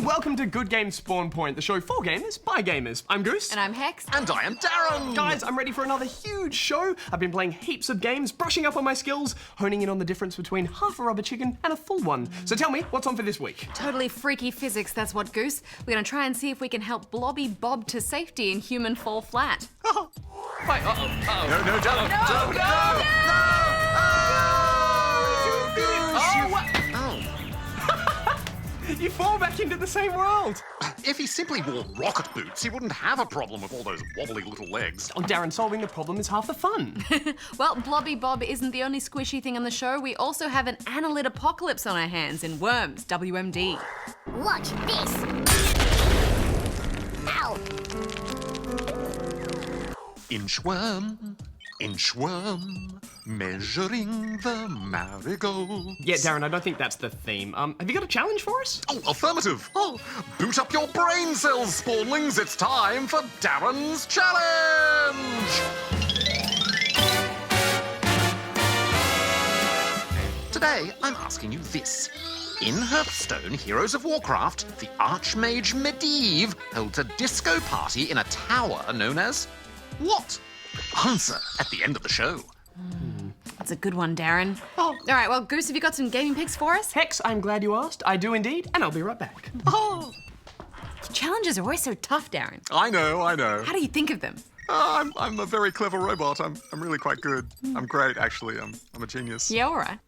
and welcome to Good Game Spawn Point, the show for gamers by gamers. I'm Goose. And I'm Hex. And I am Darren. Guys, I'm ready for another huge show. I've been playing heaps of games, brushing up on my skills, honing in on the difference between half a rubber chicken and a full one. So tell me, what's on for this week? Totally freaky physics, that's what, Goose. We're gonna try and see if we can help Blobby bob to safety in human fall flat. Wait, uh-oh. No, don't. You fall back into the same world. If he simply wore rocket boots, he wouldn't have a problem with all those wobbly little legs. Oh, Darren, solving the problem is half the fun. Well, Blobby Bob isn't the only squishy thing on the show. We also have an annelid apocalypse on our hands in Worms, WMD. Watch this! Ow! Inchworm, measuring the marigold. Yeah, Darren, I don't think that's the theme. Have you got a challenge for us? Oh, affirmative. Oh, boot up your brain cells, spawnlings. It's time for Darren's challenge. Today, I'm asking you this. In Hearthstone Heroes of Warcraft, the Archmage Medivh holds a disco party in a tower known as what? Answer at the end of the show. That's a good one, Darren. All right, well, Goose, have you got some gaming picks for us? Hex, I'm glad you asked. I do indeed, and I'll be right back. Challenges are always so tough, Darren. I know. How do you think of them? I'm a very clever robot. I'm really quite good. I'm great, actually. I'm a genius. Yeah, all right.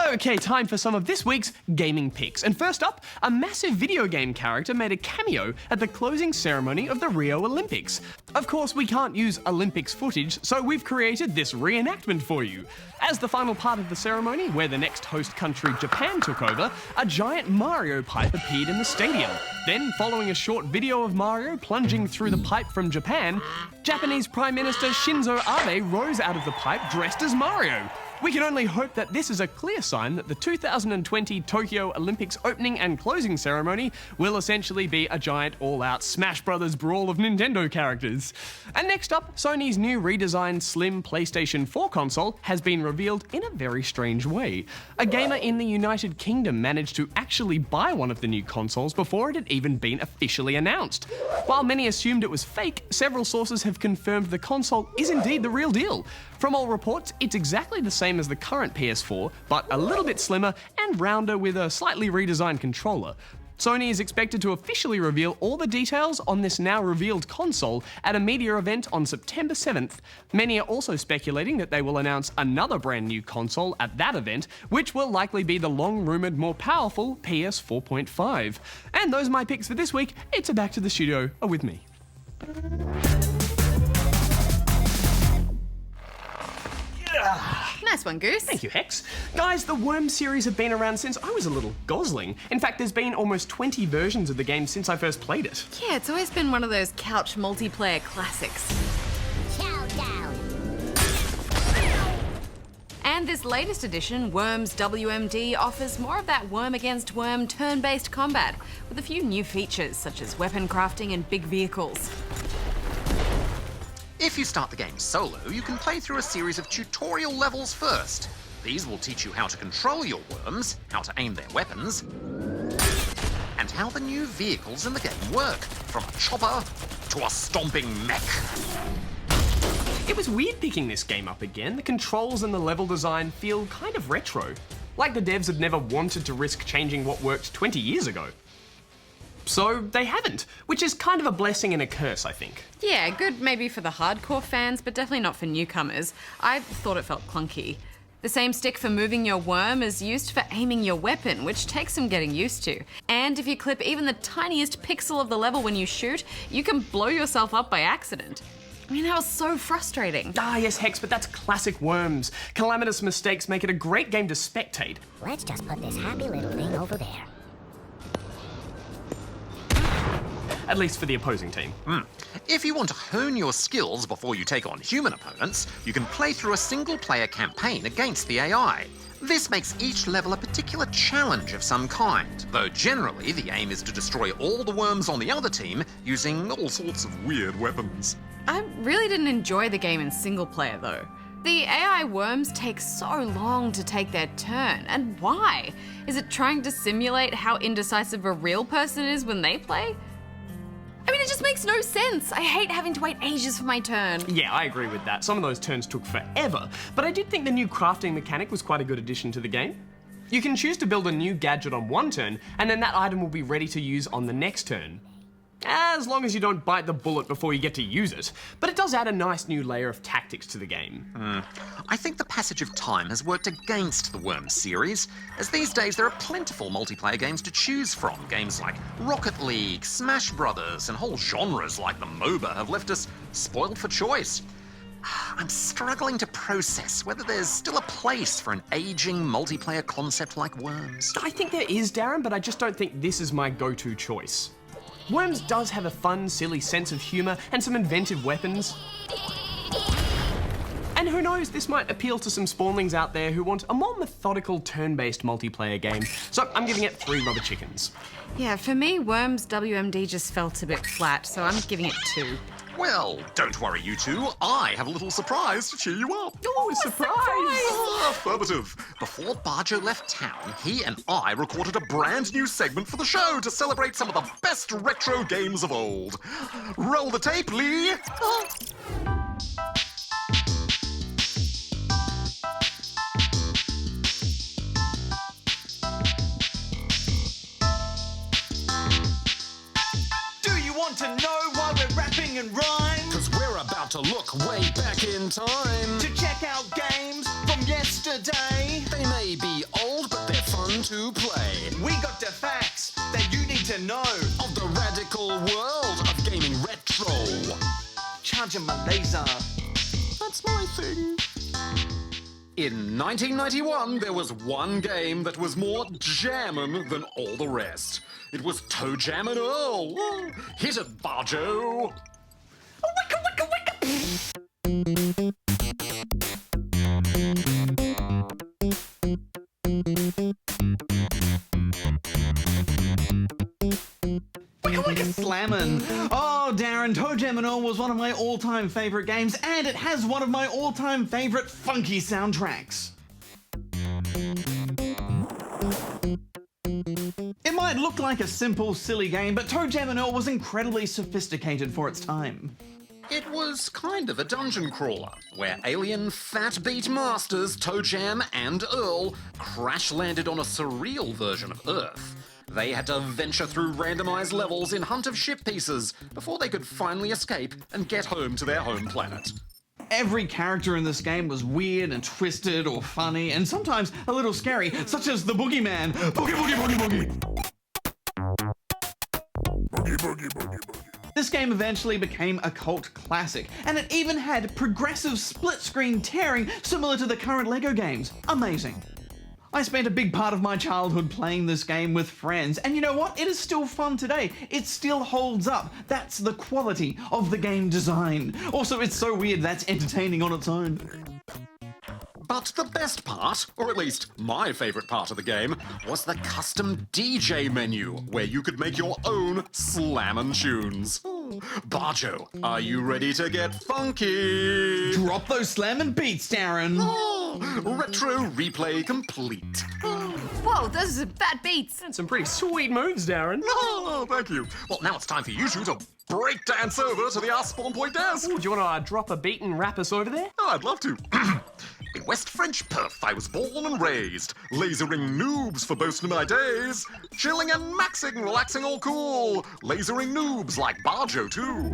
Okay, time for some of this week's gaming picks. And first up, a massive video game character made a cameo at the closing ceremony of the Rio Olympics. Of course, we can't use Olympics footage, so we've created this reenactment for you. As the final part of the ceremony, where the next host country, Japan, took over, a giant Mario pipe appeared in the stadium. Then, following a short video of Mario plunging through the pipe from Japan, Japanese Prime Minister Shinzo Abe rose out of the pipe dressed as Mario. We can only hope that this is a clear sign that the 2020 Tokyo Olympics opening and closing ceremony will essentially be a giant all-out Smash Brothers brawl of Nintendo characters. And next up, Sony's new redesigned slim PlayStation 4 console has been revealed in a very strange way. A gamer in the United Kingdom managed to actually buy one of the new consoles before it had even been officially announced. While many assumed it was fake, several sources have confirmed the console is indeed the real deal. From all reports, it's exactly the same as the current PS4, but a little bit slimmer and rounder with a slightly redesigned controller. Sony is expected to officially reveal all the details on this now revealed console at a media event on September 7th. Many are also speculating that they will announce another brand new console at that event, which will likely be the long-rumoured, more powerful PS 4.5. And those are my picks for this week. It's a Back to the Studio with me. Nice one, Goose. Thank you, Hex. Guys, the Worms series have been around since I was a little gosling. In fact, there's been almost 20 versions of the game since I first played it. Yeah, it's always been one of those couch multiplayer classics. Chow down! And this latest edition, Worms WMD, offers more of that worm against worm turn-based combat, with a few new features such as weapon crafting and big vehicles. If you start the game solo, you can play through a series of tutorial levels first. These will teach you how to control your worms, how to aim their weapons, and how the new vehicles in the game work, from a chopper to a stomping mech. It was weird picking this game up again. The controls and the level design feel kind of retro. Like the devs had never wanted to risk changing what worked 20 years ago. So they haven't, which is kind of a blessing and a curse, I think. Yeah, good maybe for the hardcore fans, but definitely not for newcomers. I thought it felt clunky. The same stick for moving your worm is used for aiming your weapon, which takes some getting used to. And if you clip even the tiniest pixel of the level when you shoot, you can blow yourself up by accident. I mean, that was so frustrating. Ah, yes, Hex, but that's classic Worms. Calamitous mistakes make it a great game to spectate. Let's just put this happy little thing over there. At least for the opposing team. If you want to hone your skills before you take on human opponents, you can play through a single-player campaign against the AI. This makes each level a particular challenge of some kind, though generally the aim is to destroy all the worms on the other team using all sorts of weird weapons. I really didn't enjoy the game in single player though. The AI worms take so long to take their turn, and why? Is it trying to simulate how indecisive a real person is when they play? I mean, it just makes no sense. I hate having to wait ages for my turn. Yeah, I agree with that. Some of those turns took forever, but I did think the new crafting mechanic was quite a good addition to the game. You can choose to build a new gadget on one turn, and then that item will be ready to use on the next turn. As long as you don't bite the bullet before you get to use it. But it does add a nice new layer of tactics to the game. I think the passage of time has worked against the Worms series, as these days there are plentiful multiplayer games to choose from. Games like Rocket League, Smash Brothers, and whole genres like the MOBA have left us spoiled for choice. I'm struggling to process whether there's still a place for an aging multiplayer concept like Worms. I think there is, Darren, but I just don't think this is my go-to choice. Worms does have a fun, silly sense of humour and some inventive weapons. And who knows, this might appeal to some spawnlings out there who want a more methodical turn-based multiplayer game. So I'm giving it 3 rubber chickens. Yeah, for me, Worms WMD just felt a bit flat, so I'm giving it 2. Well, don't worry, you two. I have a little surprise to cheer you up. Oh, surprise! Affirmative. Before Bajo left town, he and I recorded a brand new segment for the show to celebrate some of the best retro games of old. Roll the tape, Lee. Want to know why we're rapping and rhyme? Cause we're about to look way back in time To check out games from yesterday. They may be old, but they're fun to play. We got the facts that you need to know Of the radical world of gaming retro. Charging my laser. That's my thing. In 1991, there was one game that was more jammin' than all the rest. It was ToeJam and Earl. Hit it, Bajo. Wicka, wicka, wicka. Wicka wicka slammin'. Oh, Darren, ToeJam and Earl was one of my all-time favourite games, and it has one of my all-time favourite funky soundtracks. It might look like a simple, silly game, but ToeJam and Earl was incredibly sophisticated for its time. It was kind of a dungeon crawler, where alien fat beat masters ToeJam and Earl crash-landed on a surreal version of Earth. They had to venture through randomized levels in hunt of ship pieces before they could finally escape and get home to their home planet. Every character in this game was weird and twisted or funny, and sometimes a little scary, such as the Boogeyman. Boogie, boogie, boogie, boogie. Boogie, boogie, boogie, boogie. This game eventually became a cult classic, and it even had progressive split-screen tearing similar to the current LEGO games. Amazing. I spent a big part of my childhood playing this game with friends, and you know what? It is still fun today. It still holds up. That's the quality of the game design. Also, it's so weird that's entertaining on its own. But the best part, or at least my favourite part of the game, was the custom DJ menu, where you could make your own slammin' tunes. Bajo, are you ready to get funky? Drop those slammin' beats, Darren. Retro replay complete. Whoa, those are bad beats. And some pretty sweet moves, Darren. Oh, thank you. Well, now it's time for you two to break dance over to the Our Spawn Point desk. Ooh, do you want to drop a beat and rap us over there? Oh, I'd love to. In West French Perth, I was born and raised. Lasering noobs for boasting my days. Chilling and maxing, relaxing all cool. Lasering noobs like Bajo, too.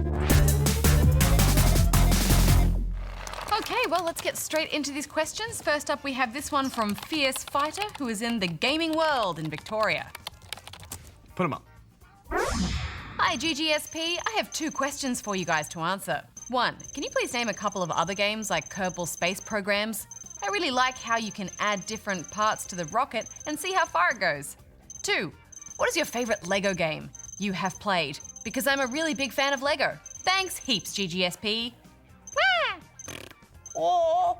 Okay, well, let's get straight into these questions. First up, we have this one from Fierce Fighter, who is in the gaming world in Victoria. Put them up. Hi, GGSP. I have 2 questions for you guys to answer. 1, can you please name a couple of other games like Kerbal Space Programs? I really like how you can add different parts to the rocket and see how far it goes. 2, what is your favourite LEGO game you have played? Because I'm a really big fan of LEGO. Thanks heaps, GGSP. Oh.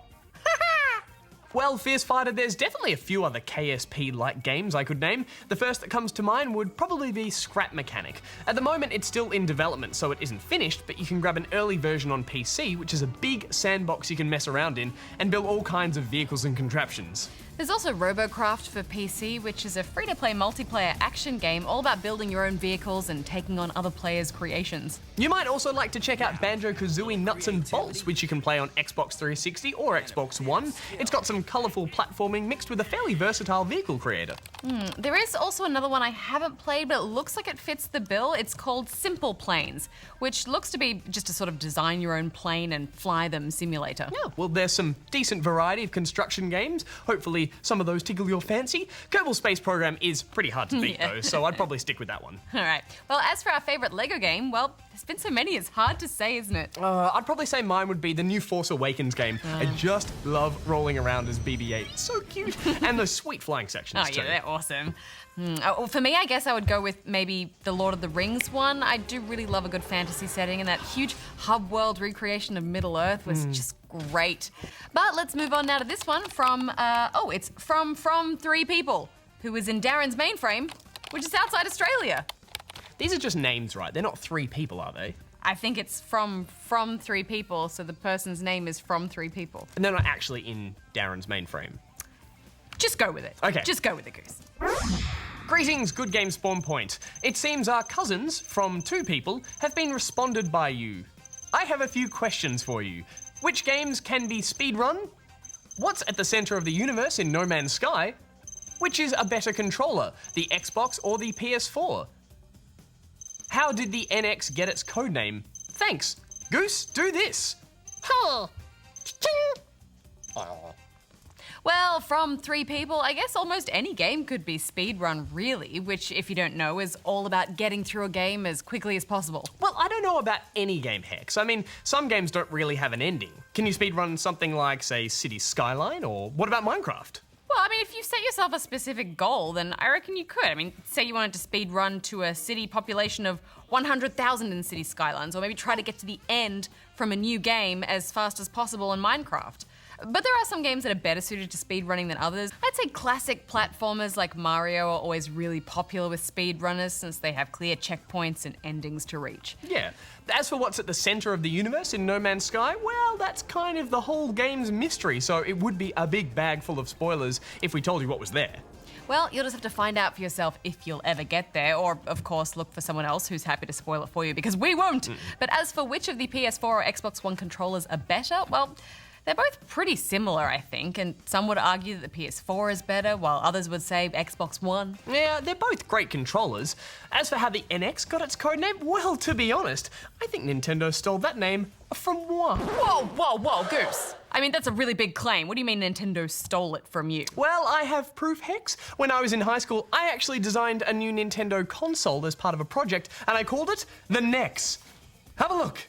Well, Fierce Fighter, there's definitely a few other KSP-like games I could name. The first that comes to mind would probably be Scrap Mechanic. At the moment, it's still in development, so it isn't finished, but you can grab an early version on PC, which is a big sandbox you can mess around in, and build all kinds of vehicles and contraptions. There's also Robocraft for PC, which is a free-to-play multiplayer action game all about building your own vehicles and taking on other players' creations. You might also like to check out Banjo-Kazooie Nuts and Bolts, which you can play on Xbox 360 or Xbox One. It's got some colourful platforming mixed with a fairly versatile vehicle creator. There is also another one I haven't played, but it looks like it fits the bill. It's called Simple Planes, which looks to be just a sort of design your own plane and fly them simulator. Yeah, well, there's some decent variety of construction games. Hopefully some of those tickle your fancy. Kerbal Space Program is pretty hard to beat though, so I'd probably stick with that one. All right. Well, as for our favourite Lego game, well, there's been so many, it's hard to say, isn't it? I'd probably say mine would be the new Force Awakens game. I just love rolling around as BB-8. It's so cute. And those sweet flying sections too. Oh yeah, they're awesome. Well, for me, I guess I would go with maybe the Lord of the Rings one. I do really love a good fantasy setting, and that huge hub world recreation of Middle-earth was just great. But let's move on now to this one from, it's from Three People, who is in Darren's mainframe, which is outside Australia. These are just names, right? They're not 3 people, are they? I think it's from 3 people, so the person's name is from 3 people. And they're not actually in Darren's mainframe. Just go with it. Okay. Just go with it, Goose. Greetings, Good Game Spawn Point. It seems our cousins from 2 people have been responded by you. I have a few questions for you. Which games can be speedrun? What's at the center of the universe in No Man's Sky? Which is a better controller, the Xbox or the PS4? How did the NX get its codename? Thanks. Goose, do this. Huh. Well, from 3 people, I guess almost any game could be speedrun, really, which, if you don't know, is all about getting through a game as quickly as possible. Well, I don't know about any game, Hex. I mean, some games don't really have an ending. Can you speedrun something like, say, City Skyline, or what about Minecraft? Well, I mean, if you set yourself a specific goal, then I reckon you could. I mean, say you wanted to speedrun to a city population of 100,000 in City Skylines, or maybe try to get to the end from a new game as fast as possible in Minecraft. But there are some games that are better suited to speedrunning than others. I'd say classic platformers like Mario are always really popular with speedrunners since they have clear checkpoints and endings to reach. Yeah. As for what's at the center of the universe in No Man's Sky, well, that's kind of the whole game's mystery, so it would be a big bag full of spoilers if we told you what was there. Well, you'll just have to find out for yourself if you'll ever get there, or, of course, look for someone else who's happy to spoil it for you, because we won't! But as for which of the PS4 or Xbox One controllers are better, well, they're both pretty similar, I think, and some would argue that the PS4 is better, while others would say Xbox One. Yeah, they're both great controllers. As for how the NX got its codename, well, to be honest, I think Nintendo stole that name from moi. Whoa, Goose! I mean, that's a really big claim. What do you mean Nintendo stole it from you? Well, I have proof, Hex. When I was in high school, I actually designed a new Nintendo console as part of a project, and I called it the NEX. Have a look.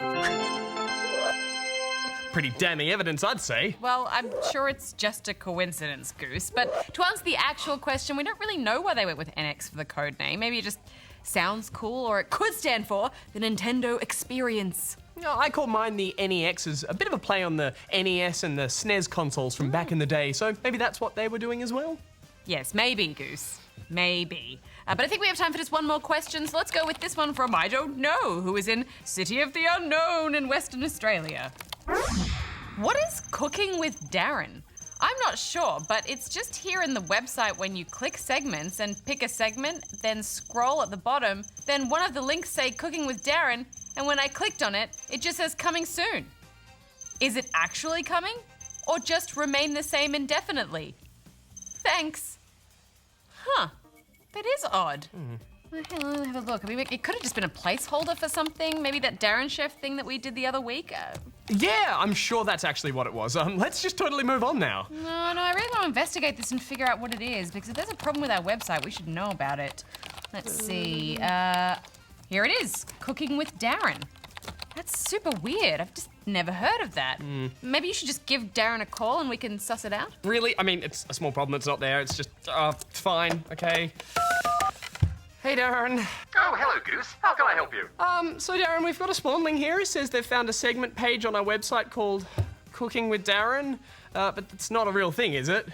Pretty damning evidence, I'd say. Well, I'm sure it's just a coincidence, Goose. But to answer the actual question, we don't really know why they went with NX for the code name. Maybe it just sounds cool, or it could stand for the Nintendo Experience. No, I call mine the NEX as a bit of a play on the NES and the SNES consoles from back in the day, so maybe that's what they were doing as well? Yes, maybe, Goose. Maybe. But I think we have time for just one more question, so let's go with this one from I Don't Know, who is in City of the Unknown in Western Australia. What is Cooking with Darren? I'm not sure, but it's just here in the website when you click segments and pick a segment, then scroll at the bottom, then one of the links say Cooking with Darren, and when I clicked on it, it just says coming soon. Is it actually coming? Or just remain the same indefinitely? Thanks. Huh. That is odd. Let's have a look. I mean, it could have just been a placeholder for something. Maybe that Darren Chef thing that we did the other week. Yeah, I'm sure that's actually what it was. Let's just totally move on now. No, I really want to investigate this and figure out what it is, because if there's a problem with our website, we should know about it. Let's see. Here it is. Cooking with Darren. That's super weird. I've just never heard of that. Maybe you should just give Darren a call and we can suss it out. Really? I mean, it's a small problem. It's not there. It's just, fine. Okay. Hey, Darren. Oh, hello, Goose. How can I help you? So Darren, we've got a spawn link here. It says they've found a segment page on our website called cooking with D.A.R.R.E.N, but it's not a real thing, is it?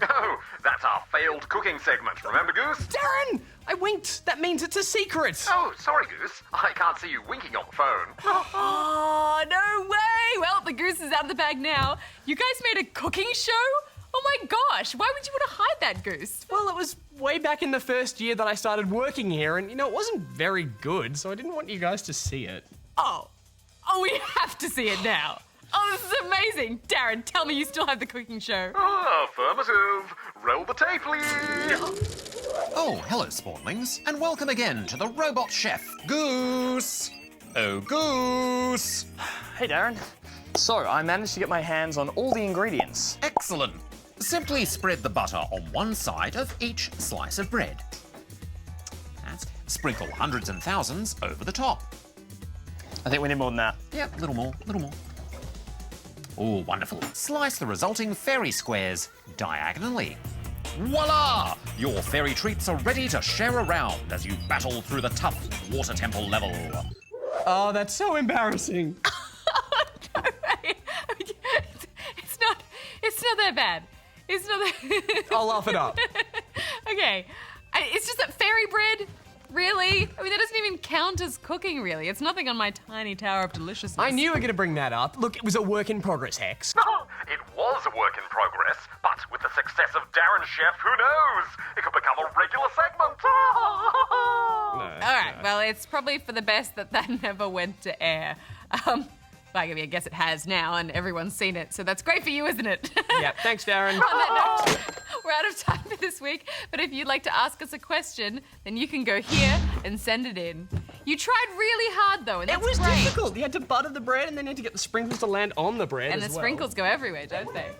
Oh, that's our failed cooking segment, remember, Goose? D.A.R.R.E.N! I winked! That means it's a secret! Oh, sorry, Goose. I can't see you winking on the phone. Oh, no way! Well, the goose is out of the bag now. You guys made a cooking show? Oh my gosh, why would you want to hide that, Goose? Well, it was way back in the first year that I started working here, and, it wasn't very good, so I didn't want you guys to see it. Oh, we have to see it now. Oh, this is amazing. Darren, tell me you still have the cooking show. Affirmative. Roll the tape, please. Oh, hello, spawnlings, and welcome again to the Robot Chef, Goose. Oh, Goose. Hey, Darren. So, I managed to get my hands on all the ingredients. Excellent. Simply spread the butter on one side of each slice of bread. And sprinkle hundreds and thousands over the top. I think we need more than that. Yep, a little more, a little more. Oh, wonderful. Slice the resulting fairy squares diagonally. Voila! Your fairy treats are ready to share around as you battle through the tough water temple level. Oh, that's so embarrassing. It's not that bad. It's not that... I'll laugh it up. Okay. It's just that fairy bread, really? I mean, that doesn't even count as cooking, really. It's nothing on my tiny tower of deliciousness. I knew you were going to bring that up. Look, it was a work in progress, Hex. It was a work in progress, but with the success of Darren Chef, who knows? It could become a regular segment. All right, well, it's probably for the best that never went to air. I mean, I guess it has now, and everyone's seen it, so that's great for you, isn't it? Yep, thanks, Darren. On that note, we're out of time for this week, but if you'd like to ask us a question, then you can go here and send it in. You tried really hard, though, and that's It was great. difficult. You had to butter the bread, and then you had to get the sprinkles to land on the bread And as the well. sprinkles go everywhere, don't they?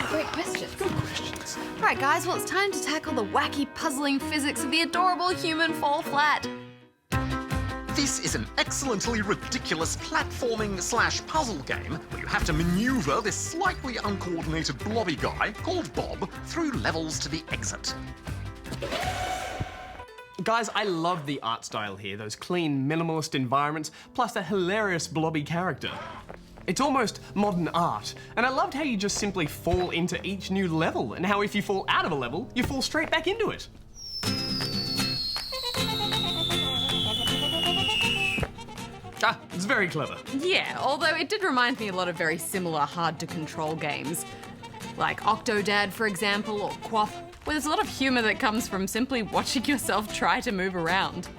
Great questions. Good questions. Right, guys, well, it's time to tackle the wacky, puzzling physics of the adorable human fall flat. This is an excellently ridiculous platforming/puzzle game where you have to maneuver this slightly uncoordinated blobby guy called Bob through levels to the exit. Guys, I love the art style here, those clean, minimalist environments, plus a hilarious blobby character. It's almost modern art, and I loved how you just simply fall into each new level, and how if you fall out of a level, you fall straight back into it. It's very clever. Yeah, although it did remind me a lot of very similar hard-to-control games. Like Octodad, for example, or Quaff, where there's a lot of humour that comes from simply watching yourself try to move around.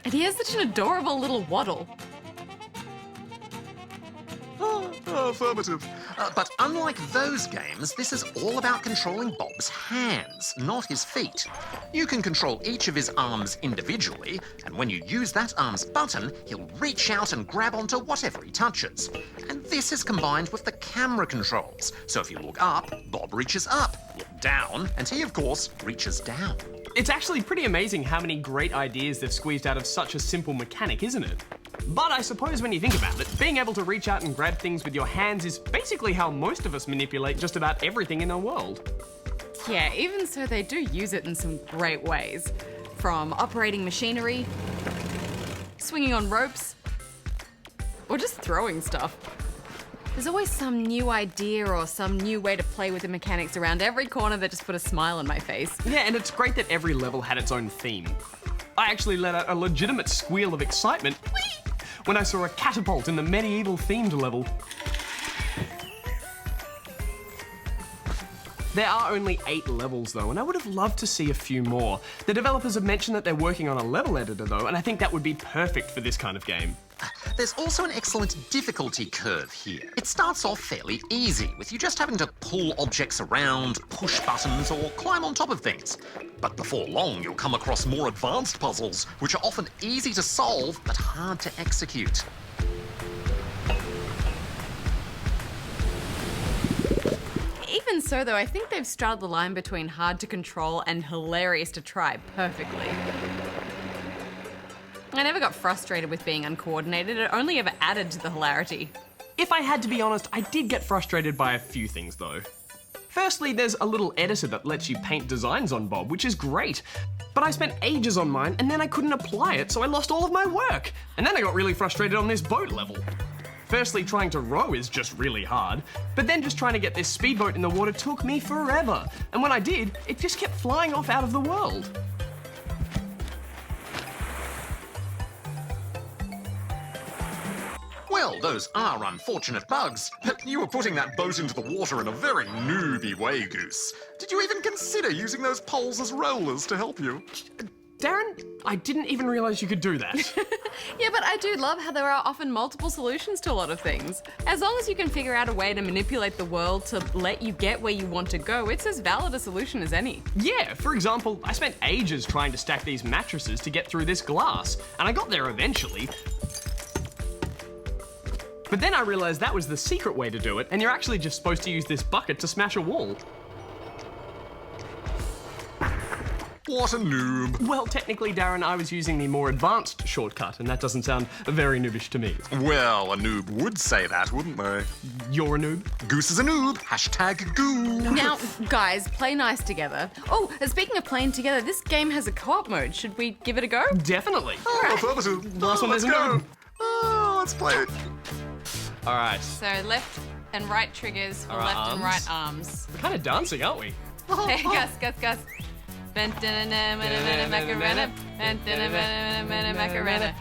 And he has such an adorable little waddle. Affirmative. But unlike those games, this is all about controlling Bob's hands, not his feet. You can control each of his arms individually, and when you use that arm's button, he'll reach out and grab onto whatever he touches. And this is combined with the camera controls. So if you look up, Bob reaches up. Look down, and he, of course, reaches down. It's actually pretty amazing how many great ideas they've squeezed out of such a simple mechanic, isn't it? But I suppose when you think about it, being able to reach out and grab things with your hands is basically how most of us manipulate just about everything in our world. Yeah, even so, they do use it in some great ways. From operating machinery, swinging on ropes, or just throwing stuff. There's always some new idea or some new way to play with the mechanics around every corner that just put a smile on my face. Yeah, and it's great that every level had its own theme. I actually let out a legitimate squeal of excitement when I saw a catapult in the medieval themed level. There are only 8 levels though, and I would have loved to see a few more. The developers have mentioned that they're working on a level editor though, and I think that would be perfect for this kind of game. There's also an excellent difficulty curve here. It starts off fairly easy, with you just having to pull objects around, push buttons, or climb on top of things. But before long, you'll come across more advanced puzzles, which are often easy to solve, but hard to execute. Even so, though, I think they've straddled the line between hard to control and hilarious to try perfectly. I never got frustrated with being uncoordinated, it only ever added to the hilarity. If I had to be honest, I did get frustrated by a few things though. Firstly, there's a little editor that lets you paint designs on Bob, which is great. But I spent ages on mine and then I couldn't apply it, so I lost all of my work. And then I got really frustrated on this boat level. Firstly, trying to row is just really hard, but then just trying to get this speedboat in the water took me forever. And when I did, it just kept flying off out of the world. Well, those are unfortunate bugs, but you were putting that boat into the water in a very newbie way, Goose. Did you even consider using those poles as rollers to help you? Darren, I didn't even realize you could do that. Yeah, but I do love how there are often multiple solutions to a lot of things. As long as you can figure out a way to manipulate the world to let you get where you want to go, it's as valid a solution as any. Yeah, for example, I spent ages trying to stack these mattresses to get through this glass, and I got there eventually. But then I realized that was the secret way to do it, and you're actually just supposed to use this bucket to smash a wall. What a noob. Well, technically, Darren, I was using the more advanced shortcut, and that doesn't sound very noobish to me. Well, a noob would say that, wouldn't they? You're a noob? Goose is a noob. Hashtag goob. Now, guys, play nice together. Oh, speaking of playing together, this game has a co-op mode. Should we give it a go? Definitely. Oh, affirmative. Last one Let's there's a go. noob. Oh, let's play it. All right. So left and right triggers for All right, left and arms. right arms. We're kind of dancing, aren't we? Hey, Gus. Macarena. Macarena.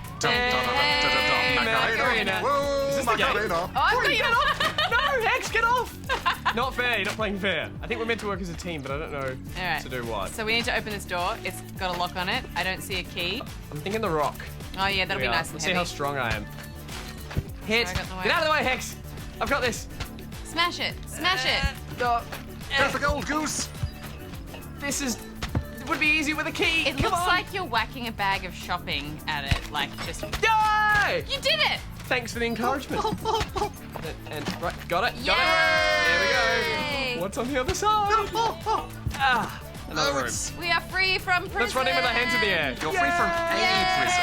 Macarena. Whoa, Is this the game? Macarena. Oh, I've got you off. No, Hex, get off! Not fair, you're not playing fair. I think we're meant to work as a team, but I don't know Alright. to do what. So we need to open this door. It's got a lock on it. I don't see a key. I'm thinking the rock. Oh yeah, that'll be We are. nice and Let's heavy. see how strong I am. Hit. Sorry, I got in the way. Get out of the way, Hex. I've got this. Smash it. Smash it. Oh, Go for gold, Goose. this is... It would be easy with a key. It looks like you're whacking a bag of shopping at it, like just... Yay! You did it! Thanks for the encouragement. and right, got it. Yay! There we go. What's on the other side? Ah, another room. Oh, We are free from prison! Let's run in with our hands in the air. You're free from a prison.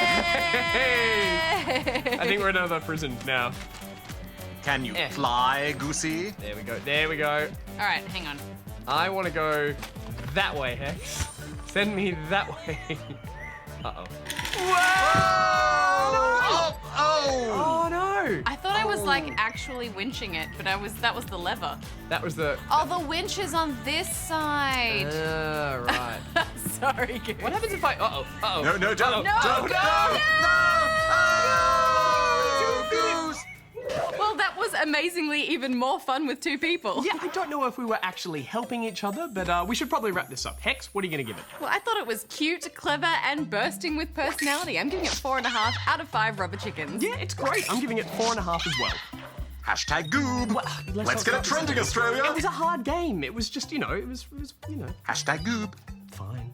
Hey! I think we're in another prison now. Can you fly, Goosey? There we go. There we go. Alright, hang on. I want to go that way, Hex. Send me that way. Uh-oh. Oh, oh. Oh, no. I thought I was like actually winching it, but that was the lever. That was the... Oh, the winch is on this side. right. Sorry, Goose. What happens if I... Uh-oh. Uh-oh. No, don't. Uh-oh. Don't. Oh, Goose. Well, that was amazingly even more fun with two people. Yeah, I don't know if we were actually helping each other, but we should probably wrap this up. Hex, what are you going to give it? Well, I thought it was cute, clever, and bursting with personality. I'm giving it 4.5 out of 5 rubber chickens. Yeah, it's great. I'm giving it 4.5 as well. Hashtag goob. Well, Let's get it trending, Australia. It was a hard game. It was just, it was Hashtag goob. fine.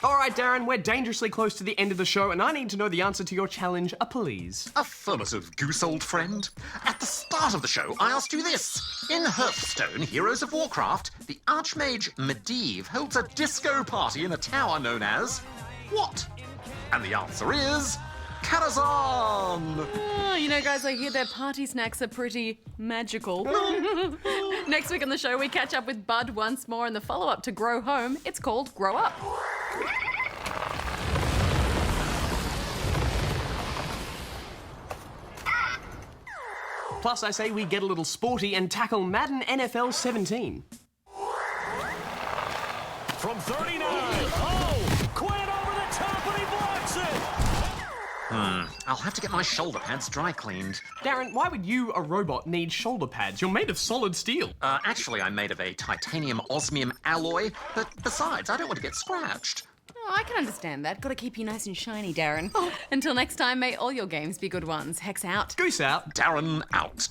All right, Darren, we're dangerously close to the end of the show, and I need to know the answer to your challenge, please. Affirmative, Goose, old friend. At the start of the show, I asked you this. In Hearthstone, Heroes of Warcraft, the Archmage Medivh holds a disco party in a tower known as... what? And the answer is... Karazhan! Oh, you know, guys, I hear their party snacks are pretty magical. Next week on the show, we catch up with Bud once more in the follow-up to Grow Home. It's called Grow Up. Plus, I say we get a little sporty and tackle Madden NFL 17. From 39. Oh, Quinn over the top and he blocks it. I'll have to get my shoulder pads dry cleaned. Darren, why would you, a robot, need shoulder pads? You're made of solid steel. Actually, I'm made of a titanium osmium alloy, but besides, I don't want to get scratched. Oh, I can understand that. Gotta keep you nice and shiny, Darren. Until next time, may all your games be good ones. Hex out. Goose out. Darren out.